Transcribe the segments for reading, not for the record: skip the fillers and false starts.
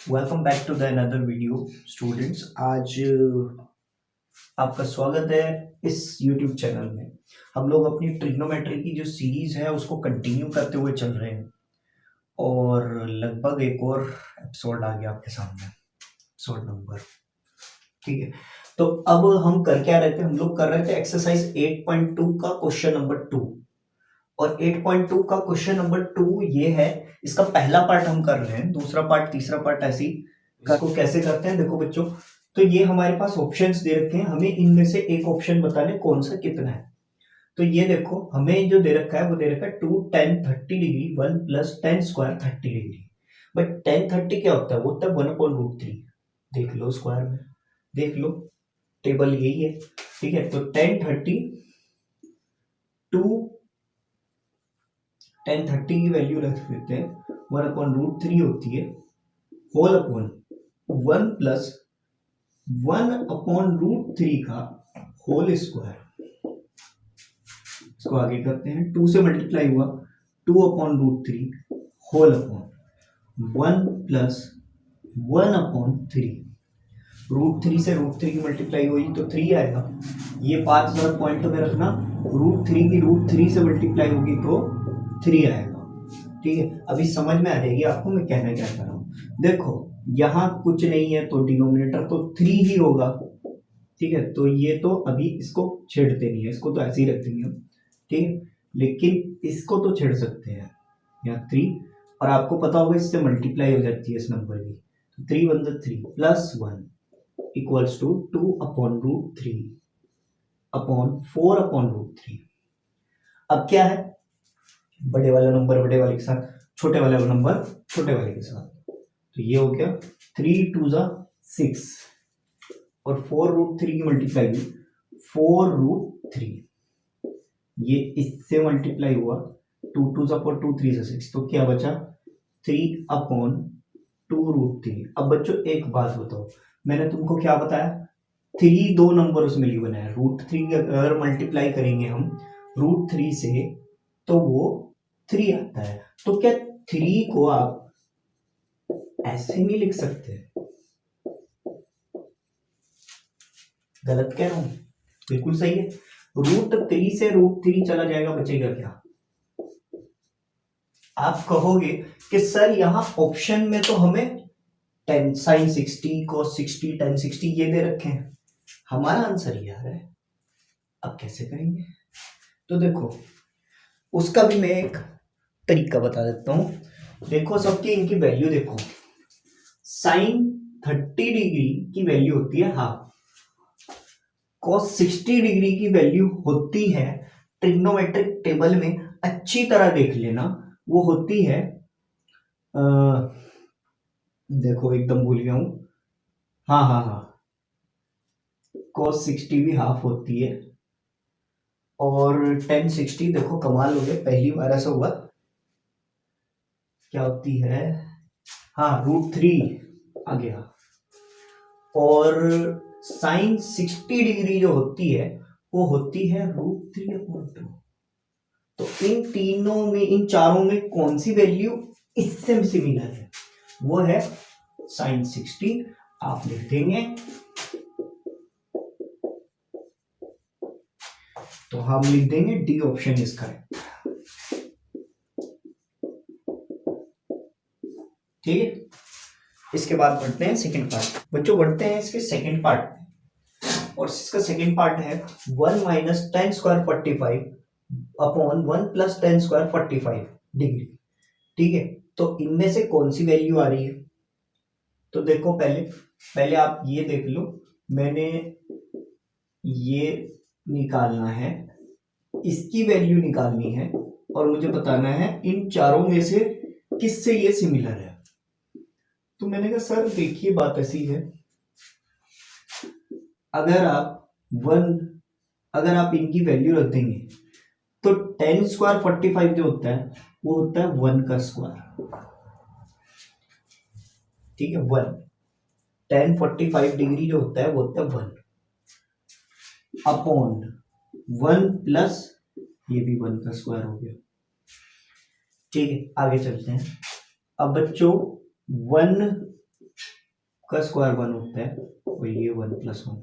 Welcome back to the another video students. आज आपका स्वागत है इस YouTube चैनल में। हम लोग अपनी ट्रिग्नोमेट्री की जो सीरीज है उसको कंटिन्यू करते हुए चल रहे हैं और लगभग एक और एपिसोड आ गया आपके सामने, एपिसोड नंबर। ठीक है, तो अब हम कर क्या रहे थे, हम लोग कर रहे थे एक्सरसाइज 8.2 का क्वेश्चन नंबर 2। और 8.2 का क्वेश्चन नंबर 2 ये है, इसका पहला पार्ट हम कर रहे हैं, दूसरा पार्ट तीसरा पार्ट ऐसी इसको कैसे करते हैं देखो बच्चों। तो ये हमारे पास ऑप्शंस दे रखे हैं, हमें इनमें से एक ऑप्शन बताने कौन सा कितना है। तो ये देखो हमें जो दे रखा है वो दे रखा है 2 10 30 degree 1 plus 10 square 30 degree. But 10 30 क्या होता है, वो होता है 1/√3। देख लो स्क्वायर में, देख लो टेबल यही है। ठीक है, तो 10 30 की वैल्यू रख देते हैं 1/√3 होती है होल अपॉन 1 प्लस 1/√3 का होल स्क्वायर। इसको आगे करते हैं, 2 से मल्टीप्लाई हुआ 2/√3 होल अपॉन 1 प्लस 1/3। √3 से √3 की मल्टीप्लाई हुई तो 3 आएगा। ये 5 पॉइंट में रखना, √3 की √3 से मल्टीप्लाई होगी तो 3 आएगा। ठीक है, अभी समझ में आ जाएगी आपको मैं कहना क्या चाह रहा हूँ। देखो यहाँ कुछ नहीं है तो डिनोमिनेटर तो 3 ही होगा। ठीक है, तो ये तो अभी इसको छेड़ते नहीं है, इसको तो ऐसे ही रख देंगे हम। ठीक है, लेकिन इसको तो छेड़ सकते हैं, यहाँ 3, और आपको पता होगा इससे मल्टीप्लाई हो जाती है इस नंबर की। तो 3 1 3 प्लस 1 इक्वल्स टू 2/√3 अपॉन 4/√3। अब क्या है, बड़े वाला नंबर बड़े वाले के साथ, छोटे वाला नंबर छोटे वाले के साथ। तो ये हो गया 3 2 6 और 4√3 की मल्टीप्लाई हुई 4√3। ये इससे मल्टीप्लाई हुआ 2 2 4 2 3 6, तो क्या बचा 3/2√3। अब बच्चों एक बात बताओ, मैंने तुमको क्या बताया, 3 दो नंबर उसमें लिए बनाया। √3 अगर मल्टीप्लाई करेंगे हम √3 से तो वो 3 आता है। तो क्या 3 को आप ऐसे नहीं लिख सकते? गलत कह रहा हूं? बिल्कुल सही है। √3 से √3 चला जाएगा, बचेगा क्या? आप कहोगे कि सर यहाँ ऑप्शन में तो हमें 10 sin 60 cos 60 tan 60 ये दे रखे हैं, हमारा आंसर ये आ रहा है। अब कैसे करेंगे? तो देखो उसका भी मैं एक तरीका बता देता हूं। देखो सबकी इनकी वैल्यू देखो, साइन 30 डिग्री की वैल्यू होती है हाफ, cos 60 डिग्री की वैल्यू होती है, ट्रिग्नोमेट्रिक टेबल में अच्छी तरह देख लेना, वो होती है देखो एकदम भूल गया हूं, हाँ cos 60 भी हाफ होती है। और tan 60 देखो कमाल हो गया, पहली बार ऐसा हुआ, क्या होती है, हाँ √3 आ गया। और साइन 60 डिग्री जो होती है वो होती है √3/2। तो इन तीनों में, इन चारों में कौन सी वैल्यू इससे सिमिलर है? वो है साइन 60। आप लिख देंगे, तो हम लिख देंगे डी ऑप्शन इज करेक्ट। ठीक है, इसके बाद बढ़ते हैं सेकंड पार्ट। बच्चों बढ़ते हैं इसके सेकंड पार्ट में, और इसका सेकंड पार्ट है 1 minus 10 square 45 upon 1 plus 10 square 45 degree. ठीक है, तो इनमें से कौन सी वैल्यू आ रही है? तो देखो पहले आप ये देख लो, मैंने ये निकालना है, इसकी वैल्यू निकालनी है, और मुझे बताना है इन चारों में से किससे ये सिमिलर है। तो मैंने कहा सर देखिए बात ऐसी है, अगर आप इनकी वैल्यू रख देंगे तो 10 स्क्वायर 45 जो होता है वो होता है 1 का स्क्वायर। ठीक है, 1 tan 45 डिग्री जो होता है वो होता है 1 अपॉन 1 प्लस ये भी 1 का स्क्वायर हो गया। ठीक है, आगे चलते हैं। अब बच्चों 1 का स्क्वायर 1 होता है और ये 1 + 1,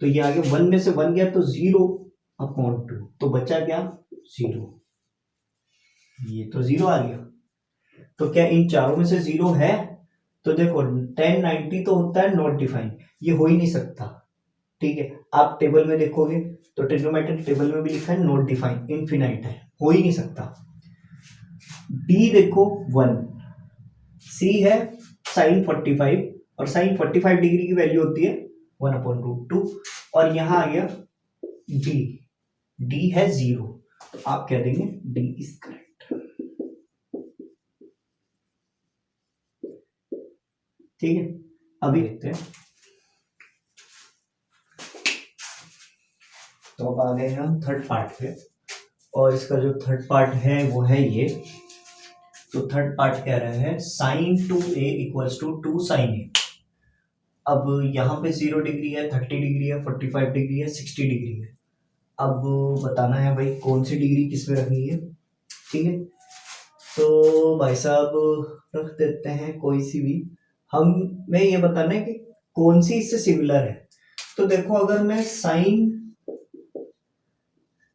तो ये आगे 1 में से 1 गया तो 0/2, तो बचा क्या 0, ये तो 0 आ गया। तो क्या इन चारों में से 0 है? तो देखो 1090 तो होता है नॉट डिफाइन, ये हो ही नहीं सकता। ठीक है, आप टेबल में देखोगे तो ट्रिग्नोमेट्रिक टेबल में भी लिखा है नॉट डिफाइन, इनफिनाइट है, हो ही नहीं सकता। डी देखो 1, सी है sin 45 और sin 45 डिग्री की वैल्यू होती है 1/√2, और यहां आ गया डी, डी है 0, तो आप कह देंगे डी इज करेक्ट। ठीक है, अभी देखते हैं। तो अब आ गए हम थर्ड पार्ट पे, और इसका जो थर्ड पार्ट है वो है ये। तो थर्ड पार्ट कह रहा है sin 2a = 2 sin a। अब यहाँ पे 0 डिग्री है, 30 डिग्री है, 45 डिग्री है, 60 डिग्री है। अब बताना है भाई कौन सी डिग्री किस में रखनी है। ठीक है, तो भाई साहब रख देते हैं कोई सी भी। हमें ये बताना है कि कौन सी इससे सिमिलर है। तो देखो अगर मैं sin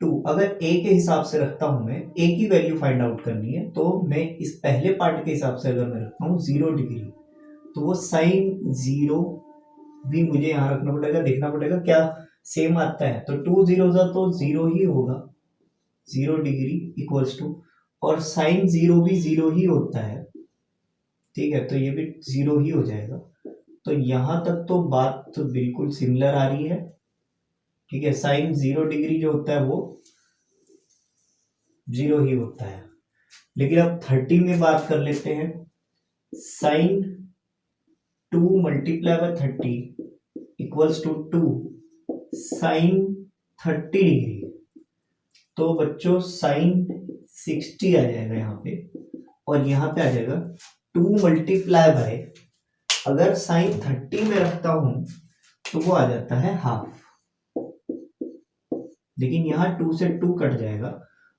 2 अगर a के हिसाब से रखता हूं, मैं a की वैल्यू फाइंड आउट करनी है, तो मैं इस पहले पार्ट के हिसाब से अगर मैं रखता हूँ 0 डिग्री, तो वो sin 0 भी मुझे यहाँ रखना पड़ेगा, देखना पड़ेगा क्या सेम आता है। तो 2 0 तो 0 ही होगा, 0 डिग्री = और sin 0 भी 0 ही होता है। ठीक है, तो ये भी 0 ही हो जाएगा। तो यहां तक तो बात तो बिल्कुल सिमिलर आ रही है। ठीक है, sin 0 डिग्री जो होता है वो 0 ही होता है। लेकिन अब 30 में बात कर लेते हैं। sin 2 × 30 = 2 sin 30 डिग्री, तो बच्चों sin 60 आ जाएगा यहाँ पे, और यहाँ पे आ जाएगा 2 × अगर sin 30 में रखता हूं तो वो आ जाता है हाफ, लेकिन यहाँ 2 से 2 कट जाएगा,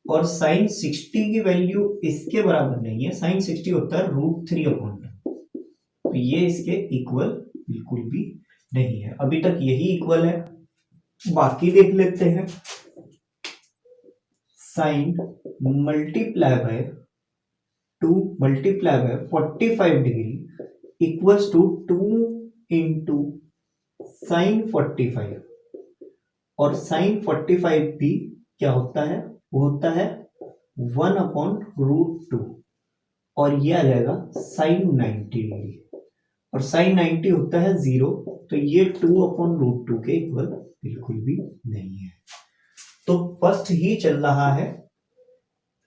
और sin 60 की वैल्यू इसके बराबर नहीं है। sin 60 होता है √3/2, तो ये इसके इक्वल बिल्कुल भी नहीं है। अभी तक यही इक्वल है, बाकी देख लेते हैं। sin × 2 × 45 डिग्री = 2 × sin 45, और sin 45 भी क्या होता है, वो होता है 1/√2, और ये आ जाएगा sin 90 डिग्री, और sin 90 होता है 0, तो ये 2/√2 के इक्वल बिल्कुल भी नहीं है। तो फर्स्ट ही चल रहा है,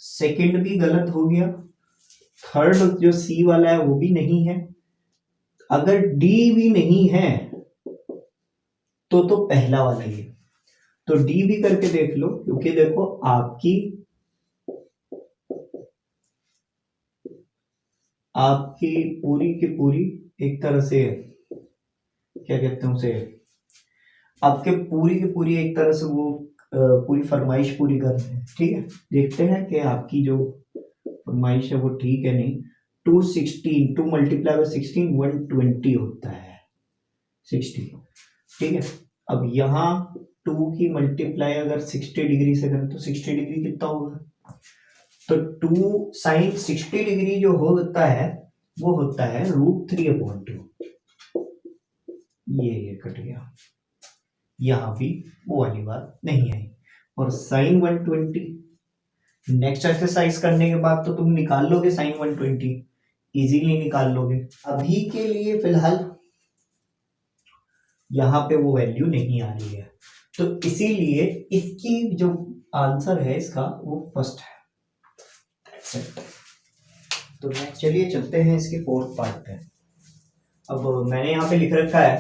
सेकंड भी गलत हो गया, थर्ड जो सी वाला है वो भी नहीं है। अगर डी भी नहीं है तो पहला वाला ही है। तो डी भी करके देख लो, क्योंकि देखो आपकी पूरी की पूरी एक तरह से क्या कहते हैं उसे, आपके पूरी की पूरी एक तरह से वो पूरी फरमाइश पूरी कर रहे हैं। ठीक है, देखते हैं कि आपकी जो फरमाइश है वो ठीक है नहीं। 216 2 × 16 120 होता है 60। ठीक है, अब यहाँ 2 की मल्टीप्लाई अगर 60 डिग्री से करें तो 60 डिग्री कितना होगा, तो 2 sin 60 डिग्री जो होता है वो होता है √3/2। ये कट गया, यहां भी वो वाली बात नहीं आई। और sin 120 नेक्स्ट एक्सरसाइज करने के बाद तो तुम निकाल लोगे, sin 120 इजीली निकाल लोगे। अभी के लिए फिलहाल यहाँ पे वो वैल्यू नहीं आ रही है, तो इसीलिए इसकी जो आंसर है इसका वो फर्स्ट है। तो नेक्स्ट चलिए चलते हैं इसके फोर्थ पार्ट पे। अब मैंने यहाँ पे लिख रखा है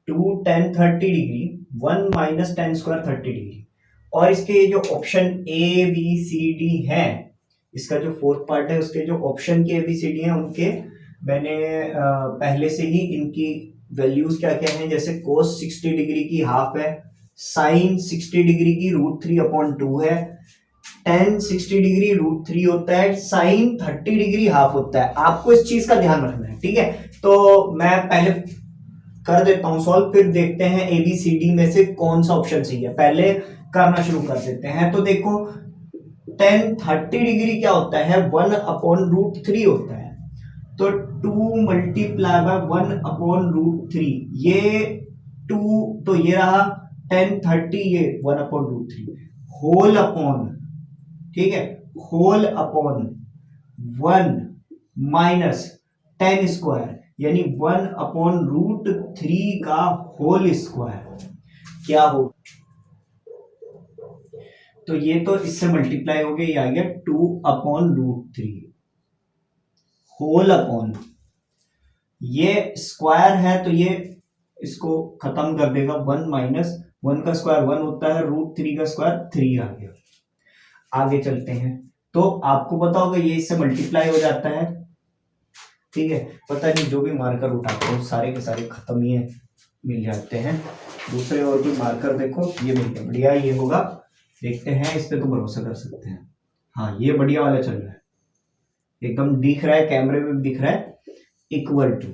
2 tan 30 degree 1 - tan square 30 degree, और इसके जो option A B C D है, इसका जो फोर्थ पार्ट है उसके जो ऑप्शन के ए बी सी डी है उनके मैंने पहले से ही इनकी वैल्यूज क्या क्या हैं, जैसे cos 60 डिग्री की हाफ है, sin 60 डिग्री की √3/2 है, tan 60 डिग्री रूट 3 होता है, sin 30 डिग्री हाफ होता है। आपको इस चीज का ध्यान रखना है, ठीक है। तो मैं पहले कर देता हूं सॉल्व, फिर देखते हैं ABCD में से कौन सा ऑप्शन सही है। पहले करना शुरू कर देते हैं। तो देखो tan 30 डिग्री क्या होता है, 1/√3 होता है। तो 2 मल्टीप्लाई बाय 1/√3, ये 2, तो ये रहा tan 30, ये 1/√3 होल अपॉन, ठीक है, whole upon 1 minus tan square, यानी 1/√3 का होल स्क्वायर क्या हो। तो ये तो इससे मल्टीप्लाई हो गया, ये आ गया 2/√3 होल अपॉन, ये स्क्वायर है तो ये इसको खत्म कर देगा, 1 माइनस 1 का स्क्वायर 1 होता है, √3 का स्क्वायर 3 आ गया। आगे चलते हैं। तो आपको पता होगा ये इससे मल्टीप्लाई हो जाता है, ठीक है। पता नहीं, जो भी मार्कर उठाते हो सारे के सारे खत्म ही है, मिल जाते हैं। दूसरे और कोई मार्कर देखो, ये मिल गया, बढ़िया ये होगा। देखते हैं, इस पे तो भरोसा कर सकते हैं। हाँ, ये बढ़िया वाला चल रहा है, एकदम दिख रहा है, कैमरे में भी दिख रहा है। इक्वल टू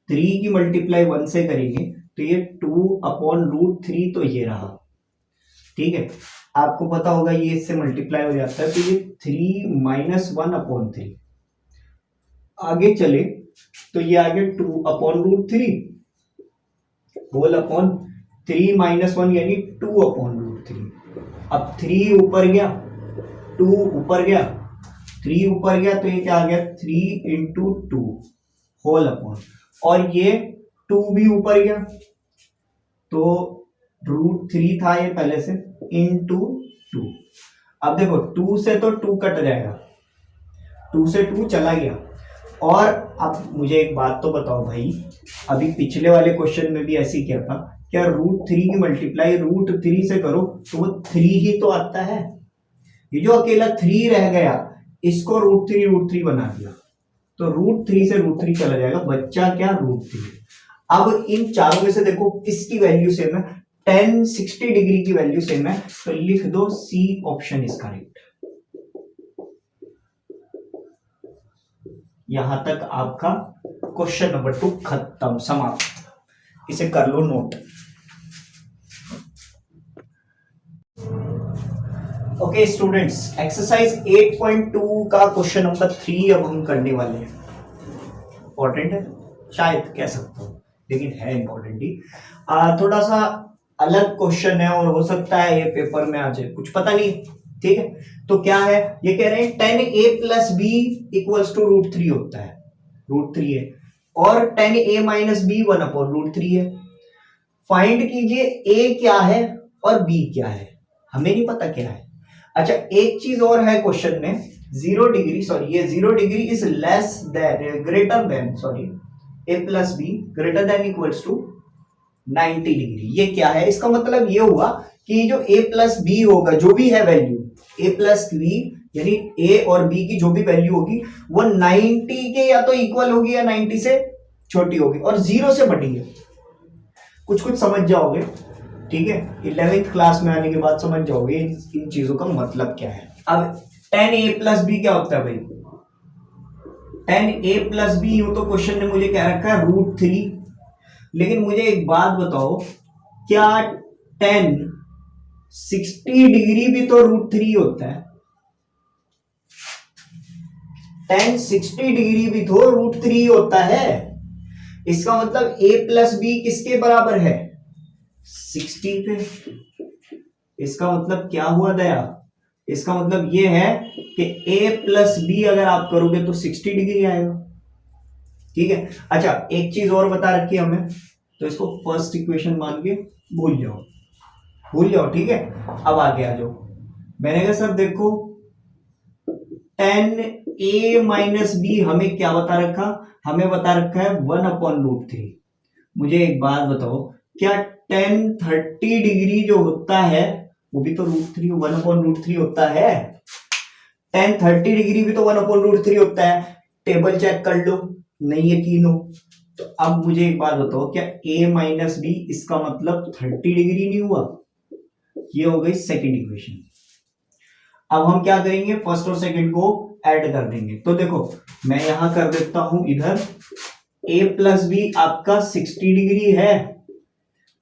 3 की मल्टीप्लाई 1 से करेंगे तो ये 2/√3, तो ये रहा, ठीक है। आपको पता होगा ये इससे मल्टीप्लाई हो जाता है, तो ये 3 माइनस 1/3। आगे चले तो ये आ गया 2/√3 होल अपॉन 3 माइनस 1, यानी 2/√3। अब 3 ऊपर गया, 2 ऊपर गया, 3 ऊपर गया, तो ये क्या आ गया 3 इंटू 2 होल अपॉन, और ये 2 भी ऊपर गया, तो √3 था ये पहले से, इंटू 2। अब देखो 2 से तो 2 कट जाएगा, 2 से 2 चला गया। और अब मुझे एक बात तो बताओ भाई, अभी पिछले वाले क्वेश्चन में भी ऐसे किया था, क्या √3 की मल्टीप्लाई √3 से करो तो वो 3 ही तो आता है। ये जो अकेला 3 रह गया, इसको √3 बना दिया, तो √3 से √3 चला जाएगा, बच्चा क्या √3। अब इन चारों में से देखो किसकी वैल्यू सेम है, tan 60 डिग्री की वैल्यू सेम है, तो लिख दो सी ऑप्शन इज करेक्ट। यहां तक आपका क्वेश्चन नंबर 2 खत्म, समाप्त। इसे कर लो नोट। ओके स्टूडेंट्स, एक्सरसाइज 8.2 का क्वेश्चन नंबर 3 अब हम करने वाले हैं। इंपॉर्टेंट है, शायद कह सकता हूं, लेकिन है इंपॉर्टेंट ही। थोड़ा सा अलग क्वेश्चन है और हो सकता है ये पेपर में आ जाए, कुछ पता नहीं, ठीक है। तो क्या है, ये कह रहे हैं tan a plus B equals to √3 होता है, √3 है, और tan a माइनस बी 1/√3 है। फाइंड कीजिए a क्या है और b क्या है, हमें नहीं पता क्या है। अच्छा, एक चीज और है क्वेश्चन में, 0 डिग्री, सॉरी ये 0 degree is less than, greater than, sorry a plus B greater than equals to 90 degree. ये क्या है, इसका मतलब ये हुआ कि जो a प्लस बी होगा, जो भी है वैल्यू a प्लस बी, यानी a और b की जो भी वैल्यू होगी वो 90 के या तो इक्वल होगी या 90 से छोटी होगी, और 0 से बड़ी है। कुछ कुछ समझ जाओगे, ठीक है, 11th क्लास में आने के बाद समझ जाओगे इन चीजों का मतलब क्या है। अब tan a प्लस बी क्या होता है भाई, tan a प्लस बी, तो क्वेश्चन ने मुझे क्या रखा है √3। लेकिन मुझे एक बात बताओ, क्या tan 60 डिग्री भी तो √3 होता है? tan 60 डिग्री भी तो √3 होता है। इसका मतलब a प्लस बी किसके बराबर है, 60 पे। इसका मतलब क्या हुआ दया, इसका मतलब ये है कि a प्लस बी अगर आप करोगे तो 60 डिग्री आएगा, ठीक है। अच्छा, एक चीज और बता रखी है हमें, तो इसको फर्स्ट इक्वेशन मान के भूल जाओ, ठीक है। अब आगे आ जाओ। मैंने कहा सर देखो tan a माइनस बी हमें क्या बता रखा, हमें बता रखा है 1/√3। मुझे एक बात बताओ, क्या tan 30 डिग्री जो होता है वो भी तो √3 1/√3 होता है? tan 30 डिग्री भी तो 1/√3 होता है। टेबल चेक कर लो, नहीं यकीन हो तो अब मुझे एक बात बताओ, क्या a माइनस बी इसका मतलब 30 डिग्री नहीं हुआ? ये हो गई सेकेंड इक्वेशन। अब हम क्या करेंगे, फर्स्ट और सेकंड को ऐड कर देंगे। तो देखो मैं यहां कर देता हूं, इधर a प्लस बी आपका 60 डिग्री है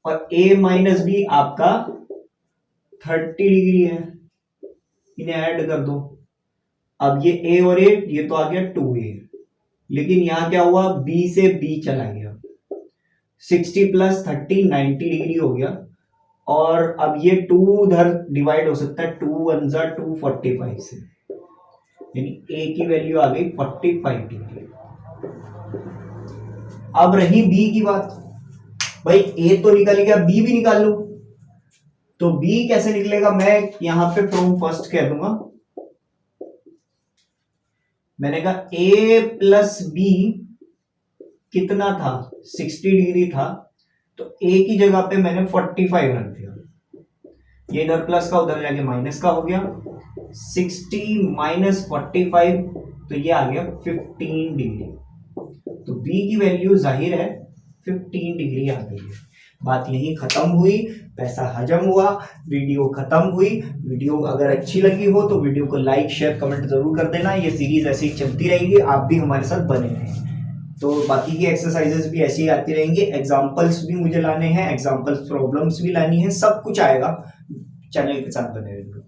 और a माइनस बी आपका 30 डिग्री है, इन्हें ऐड कर दो। अब ये a और a, ये तो आ गया 2a, लेकिन यहां क्या हुआ, b से b चला गया, 60 प्लस 30 90 डिग्री हो गया। और अब ये 2 उधर डिवाइड हो सकता है, 2 1 जा 2 45 से, यानी a की वैल्यू आ गई 45 डिग्री। अब रही b की बात, भाई a तो निकल गया, b भी निकाल लो। तो b कैसे निकलेगा, मैं यहां पे फ्रॉम फर्स्ट कह दूंगा। मैंने कहा a प्लस बी कितना था, 60 डिग्री था, तो a की जगह पे मैंने 45 रख दिया, ये इधर प्लस का उधर जाके माइनस का हो गया, 60 माइनस 45, तो ये आ गया 15 डिग्री। तो b की वैल्यू जाहिर है 15 डिग्री आ गई है। बात यही खत्म हुई, पैसा हजम हुआ, वीडियो खत्म हुई। वीडियो अगर अच्छी लगी हो तो वीडियो को लाइक शेयर कमेंट जरूर कर देना। ये सीरीज ऐसे ही चलती रहेगी, आप भी हमारे साथ बने रहें। तो बाकी की एक्सरसाइजेस भी ऐसे ही आती रहेंगी, एग्जाम्पल्स भी मुझे लाने हैं, एग्जाम्पल्स प्रॉब्लम्स भी लानी है, सब कुछ आएगा, चैनल के साथ बने रहेंगे।